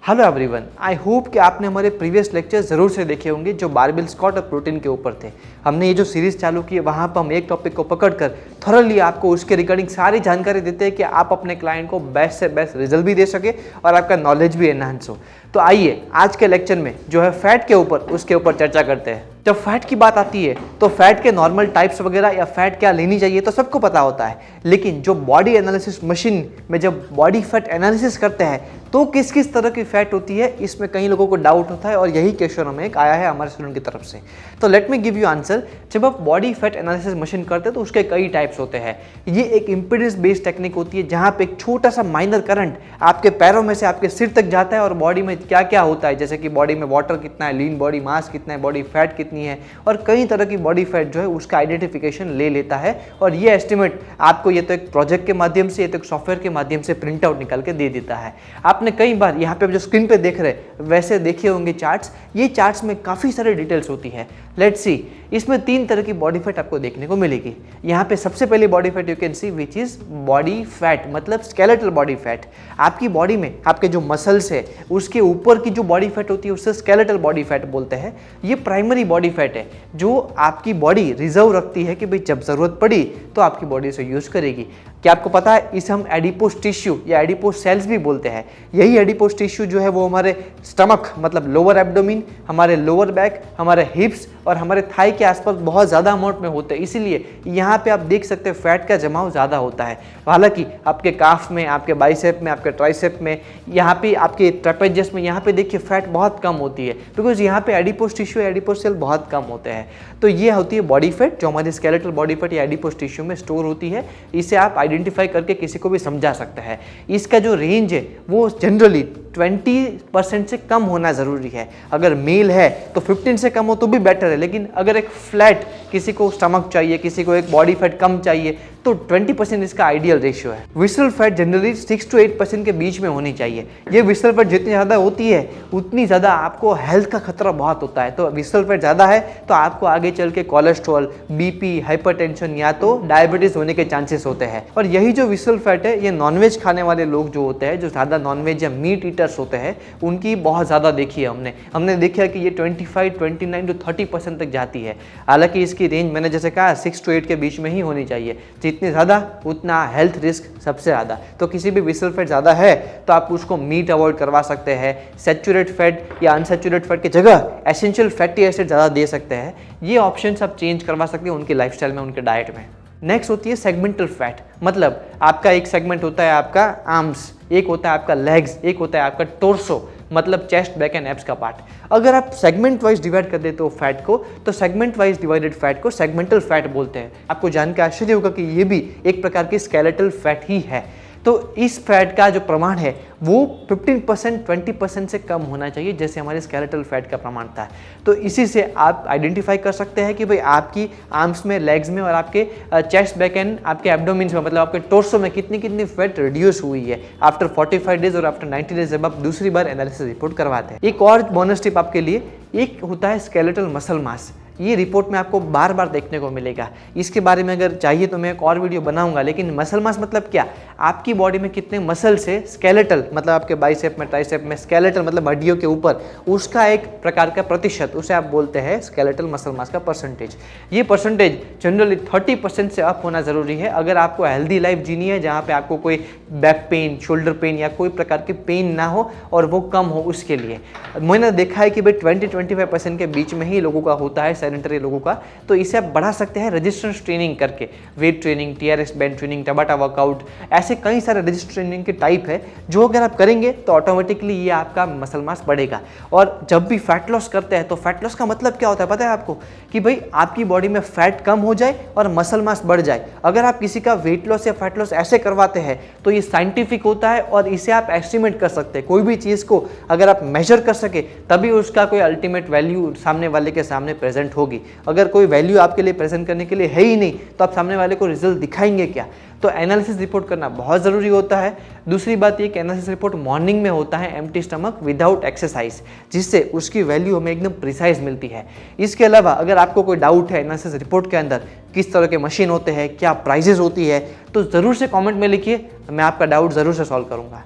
Hello everyone, I hope कि आपने हमारे प्रीवियस लेक्चर ज़रूर से देखे होंगे जो बारबेल स्क्वाट और प्रोटीन के ऊपर थे। हमने ये जो सीरीज़ चालू की है वहाँ पर हम एक टॉपिक को पकड़कर थॉरली आपको उसके रिगार्डिंग सारी जानकारी देते हैं कि आप अपने क्लाइंट को बेस्ट से बेस्ट रिजल्ट भी दे सके और आपका नॉलेज भी एनहांस हो। तो आइए आज के लेक्चर में जो है फैट के ऊपर उसके ऊपर चर्चा करते हैं। जब फैट की बात आती है तो फैट के नॉर्मल टाइप्स वगैरह या फैट क्या लेनी चाहिए तो सबको पता होता है, लेकिन जो बॉडी एनालिसिस मशीन में जब बॉडी फैट एनालिसिस करते हैं तो किस किस तरह की फैट होती है इसमें कई लोगों को डाउट होता है और यही क्वेश्चन हमें एक आया है हमारे स्टूडेंट की तरफ से। तो let me give you answer. जब आप बॉडी फैट एनालिसिस मशीन करते हैं तो उसके कई टाइप्स होते हैं। ये एक इम्पीडेंस बेस्ड टेक्निक होती है जहाँ पे एक छोटा सा माइनर करंट आपके पैरों में से आपके सिर तक जाता है और बॉडी में क्या क्या होता है, जैसे कि बॉडी में वाटर कितना है, लीन बॉडी मास कितना है, बॉडी फैट कितनी है और कई तरह की बॉडी फैट जो है उसका आइडेंटिफिकेशन ले लेता है। और ये एस्टिमेट आपको ये तो एक प्रोजेक्ट के माध्यम से, ये तो एक सॉफ्टवेयर के माध्यम से प्रिंट आउट निकाल के दे देता है। आपने कई बार यहाँ पे जो स्क्रीन पे देख रहे वैसे देखे होंगे चार्ट्स। ये चार्ट्स में काफ़ी सारे डिटेल्स होती है। लेट्स सी, इसमें 3 तरह की बॉडी फैट आपको देखने को मिलेगी। यहाँ पे सबसे पहले body fat you can see which is body fat, मतलब स्केलेटल बॉडी फैट। आपकी बॉडी में आपके जो मसल्स है उसके ऊपर की जो बॉडी फैट होती है उसे स्केलेटल बॉडी फैट बोलते हैं। ये प्राइमरी बॉडी फैट है जो आपकी बॉडी रिजर्व रखती है कि भाई जब जरूरत पड़ी तो आपकी बॉडी से यूज करेगी। क्या आपको पता है इसे हम एडिपोस टिश्यू या एडिपोस सेल्स भी बोलते हैं। यही एडिपोस टिश्यू जो है वो हमारे स्टमक मतलब लोअर एब्डोमिन, हमारे लोअर बैक, हमारे हिप्स और हमारे थाई के आसपास बहुत ज़्यादा अमाउंट में होते हैं। इसीलिए यहाँ पे आप देख सकते हैं फैट का जमाव ज़्यादा होता है। हालांकि आपके काफ में, आपके बाइसेप में, आपके ट्राइसेप में, यहाँ पे आपके ट्रेपेजियस में यहाँ पे देखिए फैट बहुत कम होती है बिकॉज यहाँ पे एडिपोस टिश्यू या एडिपोस सेल बहुत कम होते हैं। तो ये होती है बॉडी फैट जो हमारी स्केलेटल बॉडी फैट या एडिपोस टिश्यू में स्टोर होती है। इसे आप आइडेंटिफाई करके किसी को भी समझा सकते हैं। इसका जो रेंज है वो जनरली 20% से कम होना ज़रूरी है। अगर मेल है तो 15 से कम हो तो भी बेटर है, लेकिन अगर एक फ्लैट किसी को स्टमक चाहिए, किसी को एक बॉडी फैट कम चाहिए तो 20% इसका आइडियल रेशियो है। विसरल फैट जनरली 6 to 8% के बीच में होनी चाहिए। ये विसरल फैट जितनी ज़्यादा होती है उतनी ज़्यादा आपको हेल्थ का खतरा बहुत होता है। तो विसरल फैट ज़्यादा है तो आपको आगे चल के कोलेस्ट्रॉल, बीपी, हाइपरटेंशन या तो डायबिटीज़ होने के चांसेस होते हैं। और यही जो विसरल फैट है ये नॉनवेज खाने वाले लोग जो होते हैं, जो ज़्यादा नॉनवेज या मीट ईटर्स होते हैं, उनकी बहुत ज़्यादा देखी है हमने देखा कि ये 25, 29 to 30% तक जाती है। हालांकि इसकी रेंज मैंने जैसे कहा 6 to 8 के बीच में ही होनी चाहिए। जितनी ज़्यादा उतना हेल्थ रिस्क सबसे ज़्यादा। तो किसी भी विसरल फैट ज़्यादा है तो आप उसको मीट अवॉइड करवा सकते हैं। सैचुरेट फैट या अनसैचुरेट फैट की जगह एसेंशियल फैटी एसिड ज़्यादा दे सकते हैं। ये ऑप्शंस आप चेंज करवा सकते हैं उनकी लाइफस्टाइल में, उनके डाइट में। नेक्स्ट होती है सेगमेंटल फैट, मतलब आपका एक सेगमेंट होता है आपका आर्म्स, एक होता है आपका लेग्स, एक होता है आपका टोर्सो मतलब चेस्ट, बैक एंड एब्स का पार्ट। अगर आप सेगमेंट वाइज डिवाइड कर देते हो फैट को तो सेगमेंट वाइज डिवाइडेड फैट को सेगमेंटल फैट बोलते हैं। आपको जान के आश्चर्य होगा कि ये भी एक प्रकार की स्केलेटल फैट ही है। तो इस फैट का जो प्रमाण है वो 15%, 20% से कम होना चाहिए जैसे हमारे स्केलेटल फैट का प्रमाण था। तो इसी से आप आइडेंटिफाई कर सकते हैं कि भाई आपकी आर्म्स में, लेग्स में और आपके चेस्ट, बैक एंड आपके एब्डोमिन्स में, मतलब आपके टोर्सो में कितनी फैट रिड्यूस हुई है आफ्टर 45 डेज और आफ्टर 90 डेज जब आप दूसरी बार एनालिसिस रिपोर्ट करवाते हैं। एक और बोनस टिप आपके लिए, एक होता है स्केलेटल मसल मास। ये रिपोर्ट में आपको बार बार देखने को मिलेगा। इसके बारे में अगर चाहिए तो मैं एक और वीडियो बनाऊंगा, लेकिन मसल मास मतलब क्या, आपकी बॉडी में कितने मसल्स है, स्केलेटल मतलब आपके बाइसेप में, ट्राइसेप में, स्केलेटल मतलब हड्डियों के ऊपर, उसका एक प्रकार का प्रतिशत, उसे आप बोलते हैं स्केलेटल मसल मास का परसेंटेज। ये परसेंटेज जनरली 30% से अप होना ज़रूरी है अगर आपको हेल्दी लाइफ जीनी है जहाँ पे आपको कोई बैक पेन, शोल्डर पेन या कोई प्रकार की पेन ना हो और वो कम हो। उसके लिए मैंने देखा है कि भाई 20-25% के बीच में ही लोगों का होता है, सेडेंटरी लोगों का। तो इसे आप बढ़ा सकते हैं रेजिस्टेंस ट्रेनिंग करके, weight training, TRX bench training, Tabata workout, ऐसे कई सारे रेजिस्टेंस ट्रेनिंग के टाइप है जो अगर आप करेंगे तो ऑटोमेटिकली ये आपका मसल मास बढ़ेगा। और जब भी फैट लॉस करते हैं तो फैट लॉस का मतलब क्या होता है पता है आपको, कि भाई आपकी बॉडी में फैट कम हो जाए और मसल मास बढ़ जाए। अगर आप किसी का वेट लॉस या फैट लॉस ऐसे करवाते हैं तो ये साइंटिफिक होता है और इसे आप एस्टिमेट कर सकते हैं। कोई भी चीज़ को अगर आप मेजर कर सके तभी उसका कोई अल्टीमेट वैल्यू सामने वाले के सामने प्रेजेंट होगी। अगर कोई वैल्यू आपके लिए प्रेजेंट करने के लिए है ही नहीं तो आप सामने वाले को रिजल्ट दिखाएंगे क्या। तो एनालिसिस रिपोर्ट करना बहुत ज़रूरी होता है। दूसरी बात ये कि एनालिसिस रिपोर्ट मॉर्निंग में होता है एम्प्टी स्टमक विदाउट एक्सरसाइज, जिससे उसकी वैल्यू हमें एकदम प्रिसाइज मिलती है। इसके अलावा अगर आपको कोई डाउट है एनालिसिस रिपोर्ट के अंदर किस तरह के मशीन होते हैं, क्या प्राइजेस होती है, तो ज़रूर से कमेंट में लिखिए, मैं आपका डाउट ज़रूर से सॉल्व करूँगा।